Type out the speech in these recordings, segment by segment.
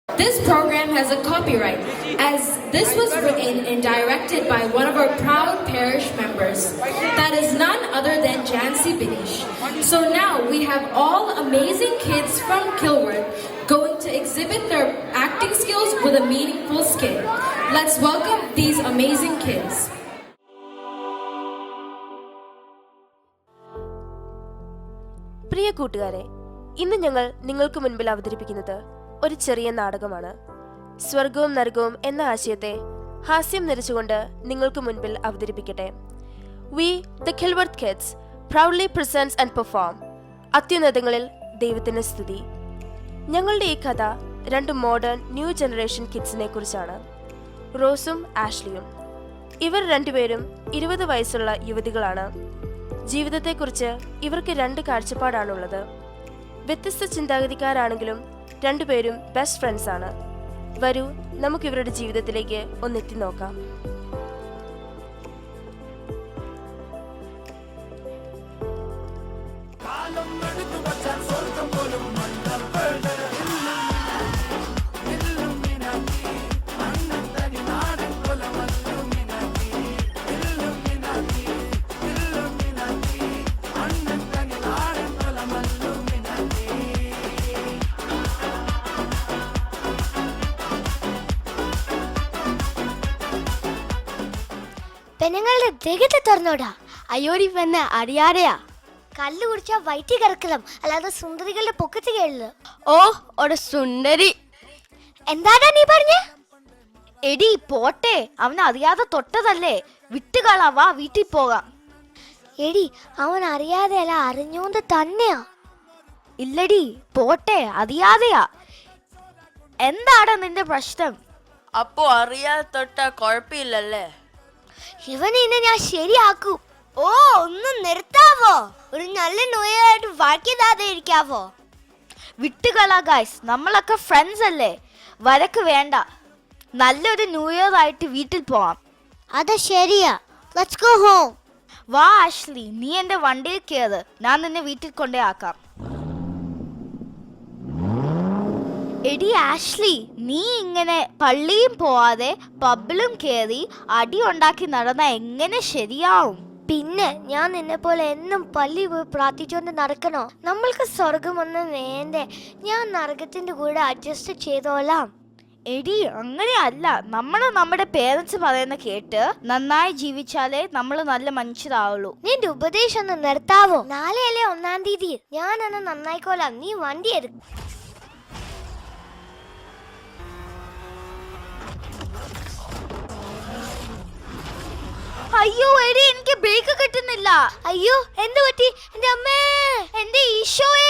This program has a copyright, as this was written and directed by one of our proud parish members. That is none other than Jancy Binish. So now we have all amazing kids from Kilworth going to exhibit their acting skills with a meaningful skit. Let's welcome these amazing kids. പ്രിയ കൂട്ടുകാരെ, ഇന്ന് ഞങ്ങൾ നിങ്ങൾക്ക് മുൻപിൽ അവതരിപ്പിക്കുന്നത് ഒരു ചെറിയ നാടകമാണ്. സ്വർഗവും നരകവും എന്ന ആശയത്തെ ഹാസ്യം നിറച്ചുകൊണ്ട് നിങ്ങൾക്ക് മുൻപിൽ അവതരിപ്പിക്കട്ടെ. We the Kilworth kids proudly presents and perform അത്യുന്നതങ്ങളിൽ ദൈവത്തിന് സ്തുതി. ഞങ്ങളുടെ ഈ കഥ രണ്ട് മോഡേൺ ന്യൂ ജനറേഷൻ കിഡ്സിനെ കുറിച്ചാണ്, റോസും ആഷ്ലിയും. ഇവർ രണ്ടുപേരും 20 വയസ്സുള്ള യുവതികളാണ്. ജീവിതത്തെക്കുറിച്ച് ഇവർക്ക് രണ്ട് കാഴ്ചപ്പാടാണുള്ളത്. വ്യത്യസ്ത ചിന്താഗതിക്കാരാണെങ്കിലും രണ്ടുപേരും ബെസ്റ്റ് ഫ്രണ്ട്സ് ആണ്. വരൂ, നമുക്ക് ഇവരുടെ ജീവിതത്തിലേക്ക് ഒന്നെത്തി നോക്കാം. പെണ്ണുങ്ങളുടെ ദേഹത്തെ തുറന്നോടാ. അയ്യോടി പെണ്ണ അറിയാതെയാ. കല്ല് കുടിച്ചാ വയറ്റി കിടക്കണം, അല്ലാതെ സുന്ദരികളുടെ പൊക്കത്ത് കേളില്. ഓ ഒരു സുന്ദരി. എന്താടാ നീ പറഞ്ഞ? എടി പോട്ടെ, അവൻ അറിയാതെ തൊട്ടതല്ലേ, വിട്ടുകളാവാ, വീട്ടിൽ പോകാം. എടി അവൻ അറിയാതെ അല്ല, അറിഞ്ഞോണ്ട് തന്നെയാ. ഇല്ലടി പോട്ടെ, അറിയാതെയാ. എന്താടാ നിന്റെ പ്രശ്നം? അപ്പോ അറിയാതെ തൊട്ടാ കുഴപ്പമില്ലല്ലേ? ഇവനെ ഇന്ന് ഞാൻ ശരിയാക്കും. ഓ ഒന്ന് നിർത്താവോ? ഒരു നല്ല നോയായിട്ട് വാക്കിയതാതെ ഇരിക്കാവോ? വിട്ടുകളാ ഗൈസ്, നമ്മളൊക്കെ ഫ്രണ്ട്സ് അല്ലേ, വരക്ക് വേണ്ട. നല്ലൊരു ന്യൂ ഇയർ ആയിട്ട് വീട്ടിൽ പോവാം. അത് ശരിയാ, ലെറ്റ്സ് ഗോ ഹോം. വാ ആഷ്ലി, നീ എന്റെ വണ്ടിയിൽ കയറ്, ഞാൻ നിന്നെ വീട്ടിൽ കൊണ്ടേ ആക്കാം. എടി ആഷ്ലി, നീ ഇങ്ങനെ പള്ളിയും പോവാതെ പബ്ബിലും കയറി അടി ഉണ്ടാക്കി നടന്ന എങ്ങനെ ശരിയാവും? പിന്നെ ഞാൻ നിന്നെ പോലെ എന്നും പള്ളി പോയി പ്രാർത്ഥിച്ചുകൊണ്ട് നടക്കണോ? നമ്മൾക്ക് സ്വർഗമൊന്നും വേണ്ടേ? ഞാൻ നരകത്തിന്റെ കൂടെ അഡ്ജസ്റ്റ് ചെയ്തോളാം. എടി അങ്ങനെയല്ല, നമ്മുടെ പേരൻസ് പറയുന്ന കേട്ട് നന്നായി ജീവിച്ചാലേ നമ്മൾ നല്ല മനുഷ്യരാവുള്ളൂ. നിന്റെ ഉപദേശം ഒന്ന് നിർത്താവോ? നാളെയല്ലേ 1-ാം തീയതി, ഞാനൊന്ന് നന്നായിക്കോളാം, നീ വണ്ടി എടുക്കും. അയ്യോ എടി, എനിക്ക് ബ്രേക്ക് കിട്ടുന്നില്ല. അയ്യോ എന്ത് പറ്റി? എന്റെ അമ്മേ, എന്റെ ഈശോയേ.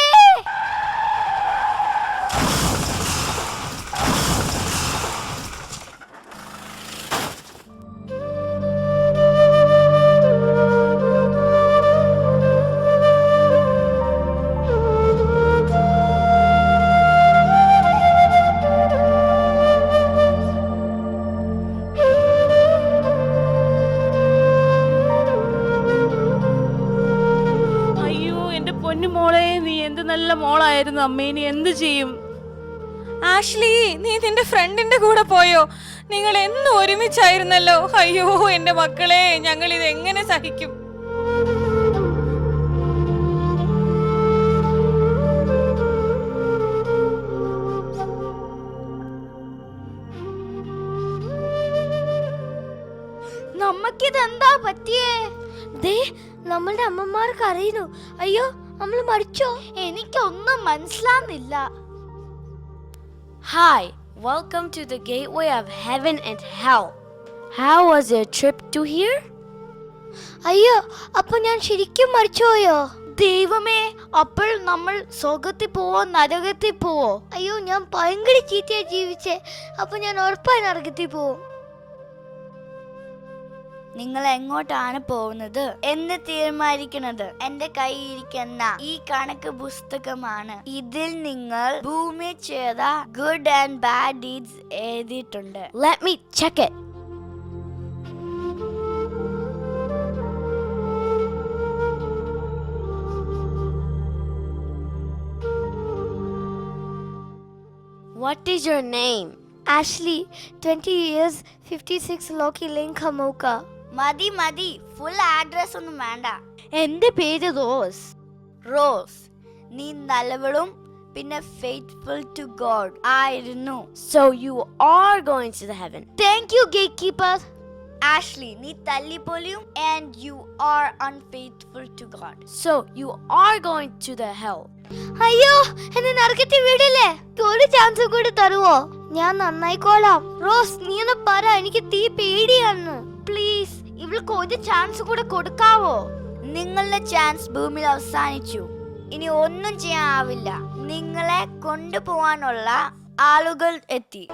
മോളെ, നീ എന്ത് നല്ല മോളായിരുന്നു. അമ്മേ നീ എന്ത് ചെയ്യും? ആഷ്ലി, നീ നിന്റെ ഫ്രണ്ടിന്റെ കൂടെ പോയോ? നിങ്ങൾ എന്നും ഒരുമിച്ചായിരുന്നല്ലോ. അയ്യോ എന്റെ മക്കളെ, ഞങ്ങൾ ഇത് എങ്ങനെ സഹിക്കും? നമുക്കിതെന്താ പറ്റിയേ? ദേ നമ്മളുടെ അമ്മമാർക്ക് അറിയുന്നു. അയ്യോ നമ്മൾ മരിച്ചോ? എനിക്കൊന്നും മനസ്സിലാകുന്നില്ല. Hi, welcome to the gateway of heaven and hell. How was your trip to here? അയ്യോ അപ്പൊ ഞാൻ ശരിക്കും മരിച്ചുപോയോ? ദൈവമേ, അപ്പോൾ നമ്മൾ സ്വർഗത്തിൽ പോവോ നരകത്തിൽ പോവോ? അയ്യോ ഞാൻ ഭയങ്കര ചീത്തയായി ജീവിച്ചേ, അപ്പൊ ഞാൻ ഉറപ്പായി നരകത്തിൽ പോവും. നിങ്ങൾ എങ്ങോട്ടാണ് പോകുന്നത് എന്ന് തീരുമാനിക്കുന്നത് എന്റെ കയ്യിരിക്കുന്ന ഈ കണക്ക് പുസ്തകമാണ്. ഇതിൽ നിങ്ങൾ ഭൂമിയിൽ ചെയ്ത ഗുഡ് ആൻഡ് ബാഡ് ഡീഡ്സ് എഴുതിയിട്ടുണ്ട്. Let me check it. What is your name? Ashley, 20 years, 56 Loki Lane Kamuka. മതി ഫുൾ അഡ്രസ് ഒന്നും വേണ്ട. എന്റെ പേര് റോസ്. റോസ്, നീ നല്ലവളും പിന്നെ ഫെയ്ത്ത്ഫുൾ ടു ഗോഡ് ആയിരുന്നു. So you are going to the heaven. Thank you, gatekeeper. Ashley, നീ തല്ലിപ്പൊലിയും and you are unfaithful to God. So you are going to the hell. അയ്യോ, എന്നെ നരകത്തിൽ വിടില്ലേ? ഒരു ചാൻസ് കൂടി തരുവോ? ഞാൻ നന്നായിക്കോളാം. റോസ്, നീ ഒന്ന് പറ, എനിക്ക് തീ പേടിയാണ്. പ്ലീസ്, ഇവൾക്ക് ഒരു ചാൻസ് കൂടെ കൊടുക്കാവോ? നിങ്ങളുടെ ചാൻസ് ഭൂമിയിൽ അവസാനിച്ചു. ഇനി ഒന്നും ചെയ്യാനാവില്ല. നിങ്ങളെ കൊണ്ടുപോവാനുള്ള ആളുകൾ എത്തി.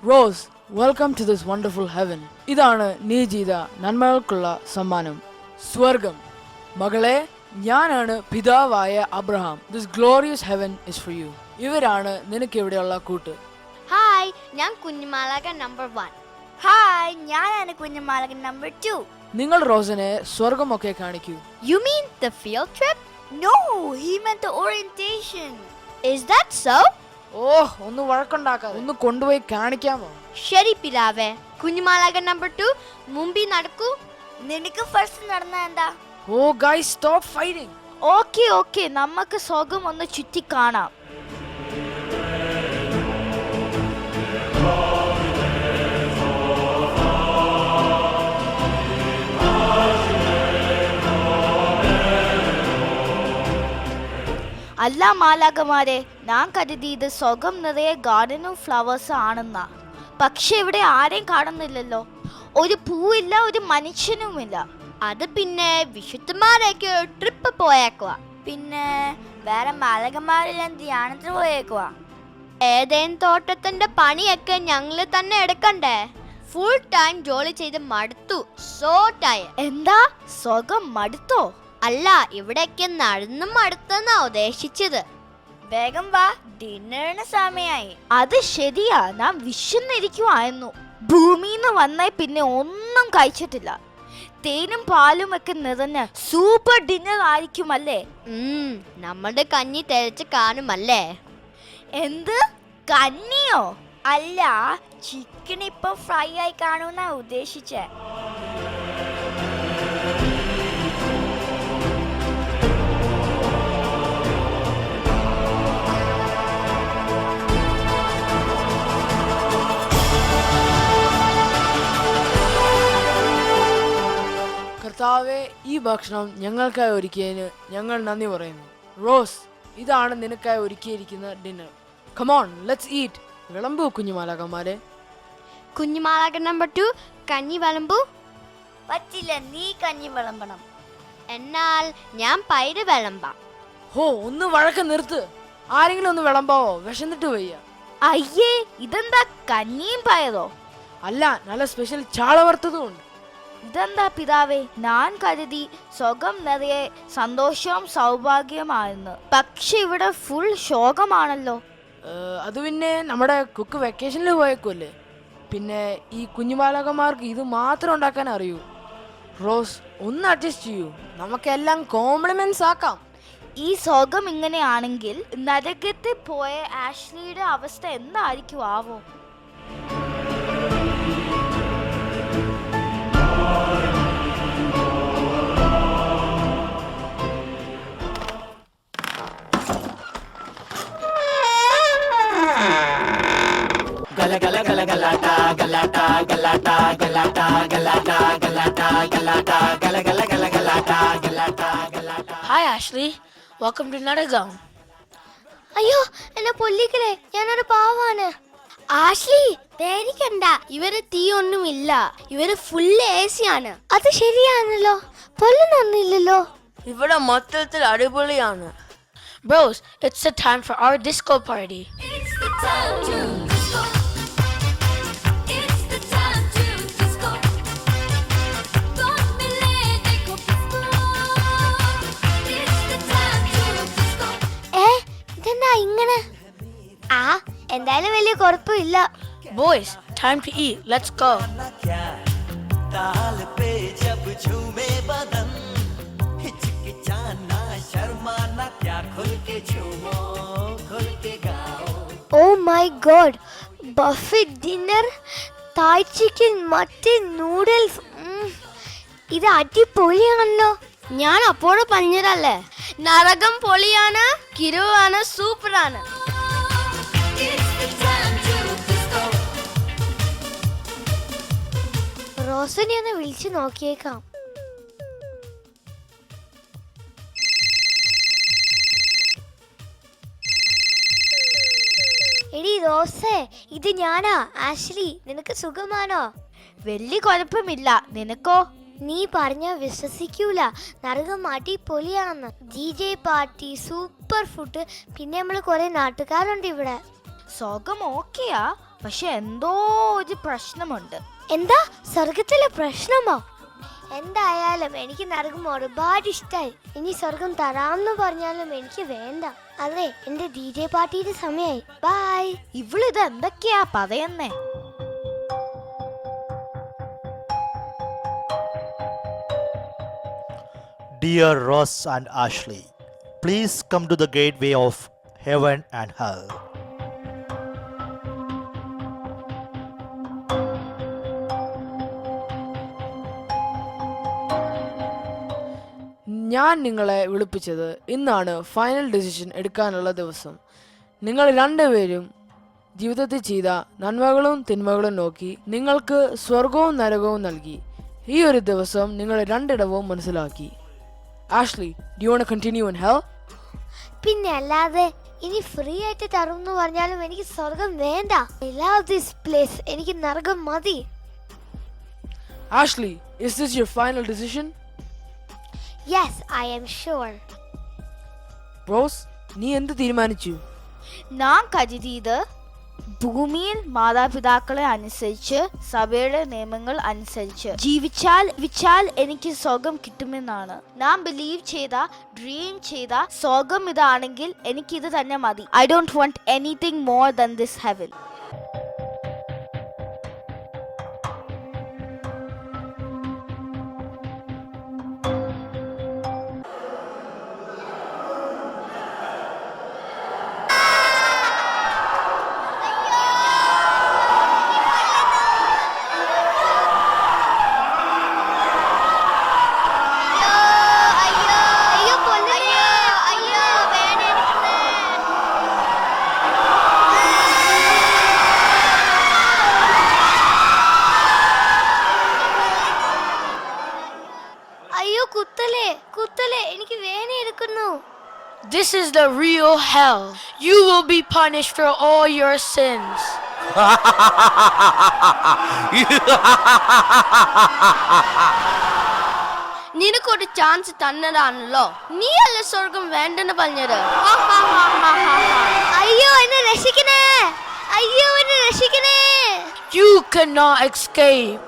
Rose, welcome to this wonderful heaven. ഇതാണ് നീ ചെയ്ത നന്മകൾക്കുള്ള സമ്മാനം, സ്വർഗം. മകളെ, ഞാനാണ് പിതാവായ Abraham. This glorious heaven is for you. ഇവരാണ് നിനക്ക് ഇവിടെയുള്ള കൂട്ട്. ഹായ്, ഞാൻ കുഞ്ഞുമാലാക നമ്പർ 1. ഹായ്, ഞാനാണ് കുഞ്ഞുമാലകൻ നമ്പർ 2. നിങ്ങൾ റോസിനെ സ്വർഗമൊക്കെ കാണിക്കൂ. You mean the field trip? No, he meant the orientation. Is that so? ഓഹ്, ഒന്ന് വഴക്കുണ്ടാക്കാതെ ഒന്ന് കൊണ്ടുപോയി കാണിക്കാമോ? ശരി പിതാവേ. കുഞ്ഞുമാലാക നമ്പർ 2 മുമ്പിൽ നടക്കൂ. നിനക്ക് ഫസ്റ്റ് നടന്ന എന്താ? ഓ ഗൈസ്, സ്റ്റോപ്പ് ഫൈറ്റിംഗ്. ഓക്കെ, നമുക്ക് സ്വർഗം ഒന്ന് ചുറ്റി കാണാം. അല്ല മാലാകമാരെ, ഞാൻ കരുതിയത് സ്വർഗം നിറയെ ഗാർഡനും ഫ്ലവേഴ്സ് ആണെന്നാ. പക്ഷെ ഇവിടെ ആരെയും കാണുന്നില്ലല്ലോ. ഒരു പൂവില്ല, ഒരു മനുഷ്യനുമില്ല. അത് പിന്നെ വിശുദ്ധന്മാരൊക്കെ ട്രിപ്പ് പോയേക്കുവാ. പിന്നെ വേറെ മാലകന്മാരെല്ലാം ധ്യാനത്തിന് പോയേക്കുവാ. ഏതേൻ തോട്ടത്തിന്റെ പണിയൊക്കെ ഞങ്ങള് തന്നെ എടുക്കണ്ടേ? ഫുൾ ടൈം ജോലി ചെയ്ത് മടുത്തു. So tired. എന്താ, സ്വർഗം മടുത്തോ? അല്ല, ഇവിടേക്ക് നടന്നും മടുത്തെന്നാ ഉദ്ദേശിച്ചത്. വേഗം വാ, ഡിന്നറിന് സമയായി. അത് ശരിയാ, ഞാൻ വിശന്നിരിക്കുവായിരുന്നു. ഭൂമിന്ന് വന്നേ പിന്നെ ഒന്നും കഴിച്ചിട്ടില്ല. തേനും പാലും ഒക്കെ നിറഞ്ഞ സൂപ്പർ ഡിന്നർ ആയിരിക്കുമല്ലേ? നമ്മുടെ കഞ്ഞി തികച്ച് കാണുമല്ലേ? എന്ത് കഞ്ഞിയോ? അല്ല, ചിക്കൻ ഇപ്പൊ ഫ്രൈ ആയി കാണുമെന്നാ ഉദ്ദേശിച്ചേ. കർത്താവെ, ഈ ഭക്ഷണം ഞങ്ങൾക്കായി ഒരുക്കിയതിന് ഞങ്ങൾ നന്ദി പറയുന്നു. റോസ്, ഇതാണ് നിനക്കായി ഒരുക്കിയിരിക്കുന്ന ഡിന്നർ. Come on, let's eat. വിളമ്പൂ കുഞ്ഞുമാലാകന്മാരെ. കുഞ്ഞുമാലാക നമ്പർ 2 കഞ്ഞി വിളമ്പൂ. പറ്റില്ല, നീ കഞ്ഞി വിളമ്പണം. എന്നാൽ ഞാൻ പൈര് വിളമ്പാം. ഹോ, ഒന്ന് വഴക്ക് നിർത്ത്. ആരെങ്കിലും ഒന്ന് വിളമ്പാവോ? വിശന്നിട്ട് വയ്യ. അയ്യേ, ഇതെന്താ കഞ്ഞിയും പയറോ? അല്ല, നല്ല സ്പെഷ്യൽ ചാള വറുത്തതും ഉണ്ട്. ഇതെന്താ പിതാവേ? ഞാൻ കരുതി സ്വർഗം നിറയെ സന്തോഷവും സൗഭാഗ്യമായിരുന്നു. പക്ഷെ ഇവിടെ ഫുൾ ശോകമാണല്ലോ. അത് പിന്നെ നമ്മുടെ കുക്ക് വെക്കേഷനിൽ പോയേക്കുമല്ലേ. പിന്നെ ഈ കുഞ്ഞുബാലകന്മാർക്ക് ഇത് മാത്രം ഉണ്ടാക്കാൻ അറിയൂ. റോസ്, ഒന്ന് അഡ്ജസ്റ്റ് ചെയ്യൂ. നമുക്കെല്ലാം കോംപ്ലിമെന്റ്സ് ആക്കാം. ഈ സ്വർഗം ഇങ്ങനെയാണെങ്കിൽ നരകത്തിൽ പോയ ആഷ്ലിയുടെ അവസ്ഥ എന്തായിരിക്കും ആവോ? Hi Ashley, welcome to Naragaon. അയ്യോ, എന്നെ പൊല്ലിക്കലേ, ഞാനൊരു പാവാണ്. ആഷ്ലി, പേടിക്കണ്ട, ഇവര് തീ ഒന്നുമില്ല. ഇവര് ഫുള്ള് AC ആണ്. അത് ശരിയാണല്ലോ, പൊള്ളുന്നൊന്നുമില്ലല്ലോ. ഇവിടെ മൊത്തത്തിൽ അടിപൊളിയാണ്. Bros, it's the time for our disco party. It's the time to disco. It's the time to disco. Con Mille Deco Disco. It's the time to disco. ഇതെന്താ ഇങ്ങനെ? എന്തായാലും വലിയ കുഴപ്പമില്ല. Boys, time to eat. Let's go. ताल पे जब झूमे बदन हिचकिचाना शर्माना क्या खुल के झूमो खुल के गाओ. Oh my god, buffet dinner, Thai chicken, mutton, noodles. ഇത് അടിപൊളിയാണല്ലോ. ഞാൻ അപ്പോഴും പറഞ്ഞതല്ലേ, നരകം പൊളിയാണ്, കിരുവാണ്, സൂപ്പറാണ്. It's the time to disco. റോസനെ ഒന്ന് വിളിച്ചു നോക്കിയേക്കാം. എടി റോസേ, ഇത് ഞാനാ, ആഷ്ലി. നിനക്ക് സുഖമാണോ? വലിയ കുഴപ്പമില്ല. നിനക്കോ? നീ പറഞ്ഞ വിശ്വസിക്കൂല, നരകം അടിപൊളിയാണെന്ന്. DJ പാർട്ടി, സൂപ്പർ ഫുഡ്, പിന്നെ നമ്മള് കുറെ നാട്ടുകാരുണ്ട് ഇവിടെ. സുഖം ഓക്കെയാ, പക്ഷെ എന്തോ ഒരു പ്രശ്നമുണ്ട്. എന്താ സ്വർഗത്തിലെ പ്രശ്നമോ? എന്തായാലും എനിക്ക് നരകം ഒരുപാട് ഇഷ്ടായി. ഇനി സ്വർഗം തരാമെന്ന് പറഞ്ഞാലും എനിക്ക് വേണ്ട. അതെ, എന്റെ DJ പാർട്ടിയുടെ സമയായി. ബൈ. ഇവളിത് എന്തൊക്കെയാ പറയുന്നേ? Dear Ross and Ashley, please come to the gateway of heaven and hell. ഞാൻ നിങ്ങളെ വിളിപ്പിച്ചത് ഇന്നാണ് ഫൈനൽ ഡിസിഷൻ എടുക്കാനുള്ള ദിവസം. നിങ്ങൾ രണ്ടുപേരും ജീവിതത്തിൽ ചെയ്ത നന്മകളും തിന്മകളും നോക്കി നിങ്ങൾക്ക് സ്വർഗവും നരകവും നൽകി. ഈ ഒരു ദിവസം നിങ്ങൾ രണ്ടിടവും മനസ്സിലാക്കി. Ashley, do you want to continue in hell? പിന്നെ അല്ലാതെ, ഇനി ഫ്രീ ആയിട്ട് തരുമെന്ന് പറഞ്ഞാലും എനിക്ക് സ്വർഗം വേണ്ട. I love this place. എനിക്ക് നരകം മതി. Ashley, is this your final decision? Yes, I am sure. Rose, നീ എന്ത് തീരുമാനിച്ചു? ഞാൻ കരുതിയത് ഭൂമിയിൽ മാതാപിതാക്കളെ അനുസരിച്ച് സഭയുടെ നിയമങ്ങൾ അനുസരിച്ച് ജീവിച്ചാൽ എനിക്ക് സ്വർഗം കിട്ടുമെന്നാണ്. ഞാൻ ബിലീവ് ചെയ്ത, ഡ്രീം ചെയ്ത സ്വർഗം ഇതാണെങ്കിൽ എനിക്കിത് തന്നെ മതി. I don't want anything more than this heaven. കുത്തലേ, എനിക്ക് വേദന എടുക്കുന്നു. This is the real hell. You will be punished for all your sins. നിനക്കൊരു ചാൻസ് തന്നതാണല്ലോ. നീ അല്ല സ്വർഗം വേണ്ടെന്ന് പറഞ്ഞത്. അയ്യോ, എന്നെ രക്ഷിക്കണേ. അയ്യോ, എന്നെ രക്ഷിക്കണേ. You cannot escape.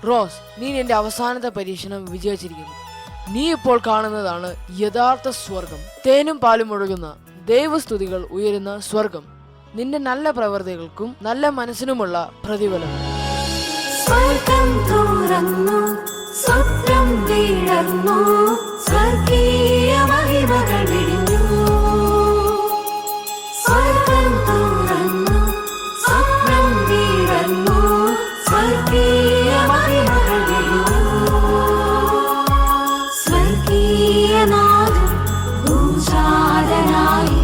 റോസ്, നീ എന്റെ അവസാനത്തെ പരീക്ഷണം വിജയിച്ചിരിക്കുന്നു. നീ ഇപ്പോൾ കാണുന്നതാണ് യഥാർത്ഥ സ്വർഗം. തേനും പാലും ഒഴുകുന്ന ദൈവസ്തുതികൾ ഉയരുന്ന സ്വർഗം. നിന്റെ നല്ല പ്രവർത്തികൾക്കും നല്ല മനസ്സിനുമുള്ള പ്രതിഫലം. സ്വർഗം തുറന്നു, സ്വപ്നം വീഴർന്നു, സ്വർഗീയ മഹിമകൾ വിരിഞ്ഞു. സ്വർഗം തുറന്നു, സ്വപ്നം വീഴർന്നു, സ്വർഗീയ മഹിമകൾ വിരിഞ്ഞു. സ്വർഗീയനാഥൻ ഭൂജാതനായി,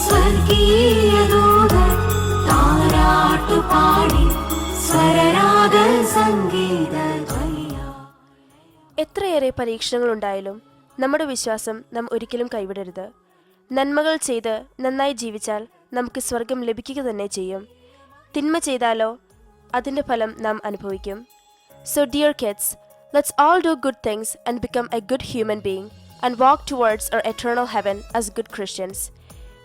സ്വർഗീയ ദൂതൻ താരാ എത്രയേറെ പരീക്ഷണങ്ങളുണ്ടായാലും നമ്മുടെ വിശ്വാസം നാം ഒരിക്കലും കൈവിടരുത്. നന്മകൾ ചെയ്ത് നന്നായി ജീവിച്ചാൽ നമുക്ക് സ്വർഗം ലഭിക്കുക തന്നെ ചെയ്യും. തിന്മ ചെയ്താലോ അതിൻ്റെ ഫലം നാം അനുഭവിക്കും. So dear kids, let's all do good things and become a good human being and walk towards our eternal heaven as good Christians.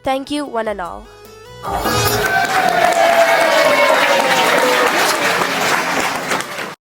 Thank you one and all.